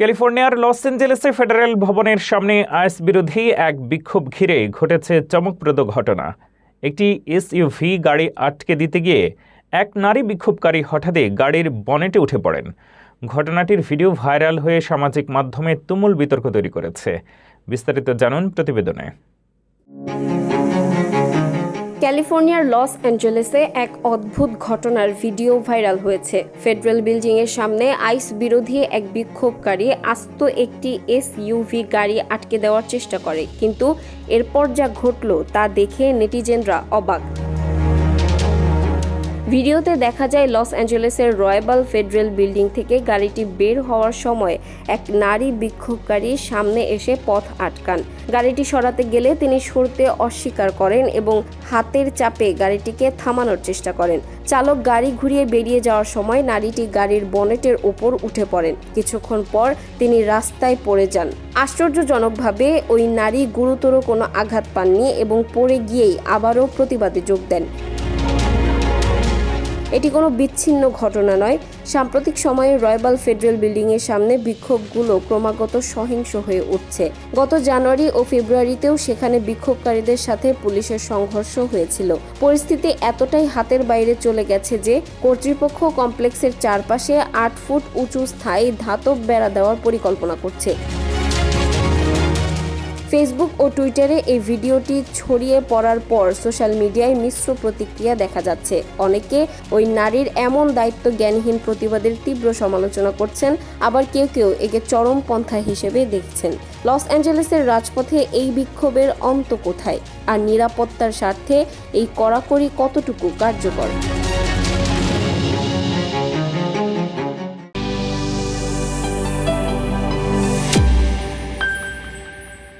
ক্যালিফোর্নিয়ার loss অ্যাঞ্জেলেসে federal ভবনের সামনে আইস বিরোধী এক বিক্ষোভ ঘিরে ঘটেছে চমকপ্রদ ঘটনা। একটি এসইউভি গাড়ি আটকে দিতে গিয়ে এক নারী বিক্ষোভকারী হঠাৎই গাড়ির বনেটে উঠে পড়েন। ঘটনাটির ভিডিও ভাইরাল হয়ে সামাজিক মাধ্যমে তুমুল বিতর্ক তৈরি করেছে। বিস্তারিত জানুন প্রতিবেদনে। ক্যালিফোর্নিয়ার লস অ্যাঞ্জেলেসে এক অদ্ভুত ঘটনার ভিডিও ভাইরাল হয়েছে। ফেডারেল বিল্ডিংয়ের সামনে আইস বিরোধী এক বিক্ষোভকারী আস্ত একটি এসইউভি গাড়ি আটকে দেওয়ার চেষ্টা করে, কিন্তু এরপর যা ঘটল তা দেখে নেটিজেনরা অবাক। ভিডিওতে দেখা যায় লস অ্যাঞ্জেলেসের রয়্যাল ফেডারেল বিল্ডিং থেকে গাড়িটি বের হওয়ার সময় এক নারী বিক্ষোভকারী সামনে এসে পথ আটকান। গাড়িটি সরাতে গেলে তিনি সরতে অস্বীকার করেন এবং হাতের চাপে গাড়িটিকে থামানোর চেষ্টা করেন। চালক গাড়ি ঘুরিয়ে বেরিয়ে যাওয়ার সময় নারীটি গাড়ির বনেটের ওপর উঠে পড়েন। কিছুক্ষণ পর তিনি রাস্তায় পড়ে যান। আশ্চর্যজনকভাবে ওই নারী গুরুতর কোনো আঘাত পাননি এবং পড়ে গিয়েই আবারও প্রতিবাদে যোগ দেন। এটি কোনো বিচ্ছিন্ন ঘটনা নয়। সাম্প্রতিক সময়ে রয়্যাল ফেডারেল বিল্ডিংয়ের সামনে বিক্ষোভগুলো ক্রমাগত সহিংস হয়ে উঠছে। গত জানুয়ারি ও ফেব্রুয়ারিতেও সেখানে বিক্ষোভকারীদের সাথে পুলিশের সংঘর্ষ হয়েছিল। পরিস্থিতি এতটাই হাতের বাইরে চলে গেছে যে কর্তৃপক্ষ কমপ্লেক্সের চারপাশে 8 ফুট উঁচু স্থায়ী ধাতব বেড়া দেওয়ার পরিকল্পনা করছে। ফেসবুক ও টুইটারে এই ভিডিওটি ছড়িয়ে পড়ার পর সোশ্যাল মিডিয়ায় মিশ্র প্রতিক্রিয়া দেখা যাচ্ছে। অনেকে ওই নারীর এমন দায়িত্ব জ্ঞানহীন প্রতিবাদের তীব্র সমালোচনা করছেন, আবার কেউ কেউ একে চরমপন্থা হিসেবে দেখছেন। লস অ্যাঞ্জেলেসের রাজপথে এই বিক্ষোভের অন্ত কোথায়, আর নিরাপত্তার স্বার্থে এই কড়াকড়ি কতটুকু কার্যকর?